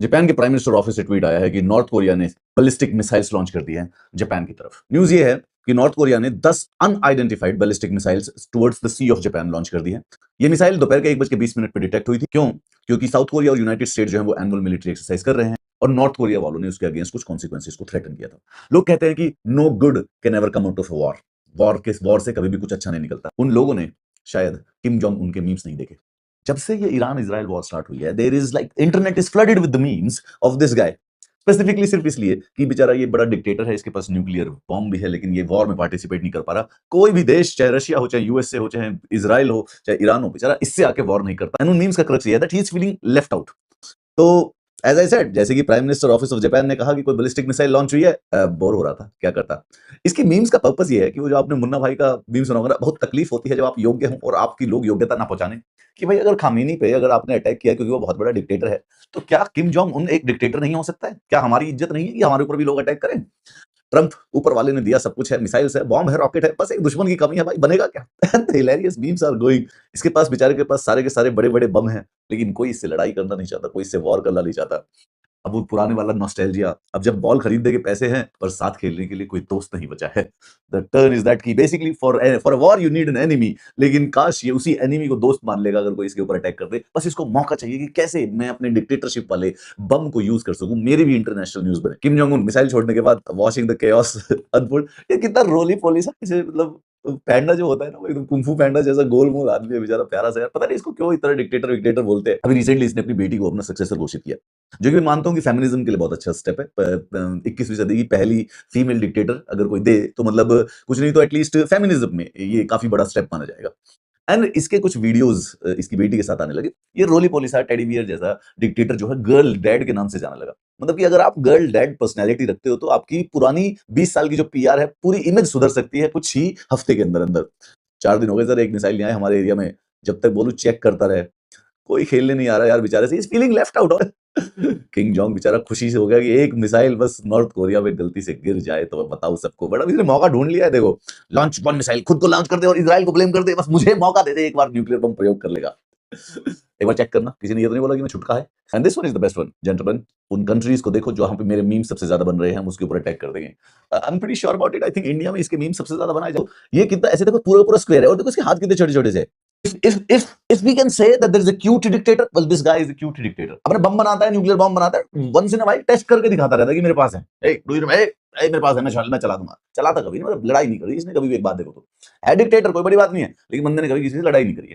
Japan के prime minister office से tweet आया है कि नॉर्थ कोरिया ने बैलिस्टिक मिसाइल्स लॉन्च कर दिए हैं जापान की तरफ। न्यूज ये है कि नॉर्थ कोरिया ने 10 unidentified ballistic missiles towards the Sea of Japan launch कर दी है। ये मिसाइल दोपहर के 1:20 पर डिटेक्ट हुई थी। क्यों? क्योंकि साउथ कोरिया और यूनाइटेड स्टेट जो है वो एनुअल मिलिट्री एक्सरसाइज कर रहे हैं और नॉर्थ कोरिया वालों ने उसके अगेंस्ट कुछ कॉन्सिक्वेंसेस को थ्रेटन किया था। लोग कहते हैं कि no good can ever come out of war. War से कभी भी कुछ अच्छा नहीं निकलता। उन लोगों ने शायद किम जोंग उनके मीम्स नहीं देखे। जब से ये ईरान इजराइल वॉर स्टार्ट हुई है, there is like internet is flooded with the memes of this guy. Specifically सिर्फ इसलिए कि बेचारा ये बड़ा डिक्टेटर है, इसके पास न्यूक्लियर बॉम्ब भी है, लेकिन ये वॉर में पार्टिसिपेट नहीं कर पा रहा। कोई भी देश, चाहे रशिया हो, चाहे यूएसए हो, चाहे इजराइल हो, चाहे ईरान हो, बेचारा इससे आके वॉर नहीं करता। एंड उन मीम्स का क्रक्स ये है that he is feeling left out. तो एज आई सेड, जैसे कि prime minister office of Japan ने कहा कि कोई बैलिस्टिक मिसाइल लॉन्च हुई है, बोर हो रहा था, क्या करता। इसकी मीम्स का पर्पस ये है कि वो जो आपने मुन्ना भाई का मीम सुना होगा ना, बहुत तकलीफ होती है जब आप योग्य हो और आपकी लोग योग्यता ना पहुंचाने। कि भाई अगर खामेनी पे अगर आपने अटैक किया क्योंकि वो बहुत बड़ा डिक्टेटर है, तो क्या किम जोंग उन एक डिक्टेटर नहीं हो सकता है? क्या हमारी इज्जत नहीं है कि हमारे ऊपर भी लोग अटैक करें? ट्रंप ऊपर वाले ने दिया, सब कुछ है, मिसाइल्स है, बॉम्ब है, रॉकेट है, बस एक दुश्मन की कमी है, भाई बनेगा क्या? Hilarious memes are going. इसके पास, बेचारे के पास सारे के सारे बड़े बड़े बम हैं, लेकिन कोई इससे लड़ाई करना नहीं चाहता, कोई इससे वॉर करना नहीं चाहता। अब वो पुराने वाला नॉस्टैल्जिया, अब जब बॉल खरीदने के पैसे हैं पर साथ खेलने के लिए कोई दोस्त नहीं बचा है। द टर्न इज दैट कि basically for a war you need an enemy, लेकिन काश ये उसी एनिमी को दोस्त मान लेगा अगर कोई इसके ऊपर अटैक कर दे। बस इसको मौका चाहिए कि कैसे मैं अपने डिक्टेटरशिप वाले बम को यूज कर सकूं, मेरे भी इंटरनेशनल न्यूज बने। किम जोंग उन मिसाइल छोड़ने के बाद वॉचिंग द केओस अनफोल्ड, ये कितना रोली पोली सा, इसे मतलब पैंडा जो होता है ना, वो एकदम कुंफू पैंडा जैसा गोल मोल आदमी है, बेचारा प्यारा सा यार। पता नहीं इसको क्यों इतना डिक्टेटर विक्टेटर बोलते हैं। अभी रिसेंटली इसने अपनी बेटी को अपना सक्सेसर घोषित किया, जो कि मैं मानता हूं कि फेमिनिज्म के लिए बहुत अच्छा स्टेप है। 21वीं सदी की पहली फीमेल डिक्टेटर अगर कोई दे तो मतलब कुछ नहीं तो एटलीस्ट फेमिनिज्म में ये काफी बड़ा स्टेप माना जाएगा। एंड इसके कुछ वीडियोस इसकी बेटी के साथ आने लगे। ये रोली पोली सा टेडी बियर जैसा डिक्टेटर जो है गर्ल डैड के नाम से जाने लगा। मतलब कि अगर आप गर्ल डैड पर्सनैलिटी रखते हो तो आपकी पुरानी 20 साल की जो पीआर है, पूरी इमेज सुधर सकती है कुछ ही हफ्ते के अंदर अंदर। 4 दिन हो गए सर, एक मिसाइल नहीं आया हमारे एरिया में। जब तक बोलूं चेक करता रहे, कोई खेलने नहीं आ रहा यार बेचारे से, is feeling left out. King Jong बेचारा खुशी से हो गया कि एक मिसाइल बस नॉर्थ कोरिया में गलती से गिर जाए तो मैं बताऊं सबको, बड़ा इसने मौका ढूंढ लिया है। देखो, लॉन्च वन मिसाइल, खुद को लॉन्च कर दे और इजराइल को ब्लेम कर दे, बस मुझे मौका दे दे, एक बार न्यूक्लियर बम प्रयोग कर लेगा। एक बार चेक करना, किसी ने ये तो नहीं बोला कि मैं छुटका है। And this one is the best one gentleman. उन कंट्रीज को देखो जहां पे मेरे मीम सबसे ज्यादा बन रहे हैं, हम उसके ऊपर अटैक कर देंगे। I am pretty sure about it. I think India में इसके मीम सबसे ज्यादा बनाए जाओ। ये कितना ऐसे देखो, पूरा पूरा स्क्वायर है और देखो इसके हाथ कितने छोटे छोटे से। if we can say that there is a cute dictator, well this guy is a cute dictator। अपने बम बनाता है, न्यूक्लियर बम बनाता है, once in a while test करके दिखाता रहता है कि मेरे पास है, मेरे पास है, मैं चला दूंगा। चलाता कभी नहीं, मतलब लड़ाई नहीं करी इसने कभी भी। एक बात देखो तो है डिक्टेटर, कोई बड़ी बात नहीं है, लेकिन बंदे ने कभी किसी से लड़ाई नहीं करी है।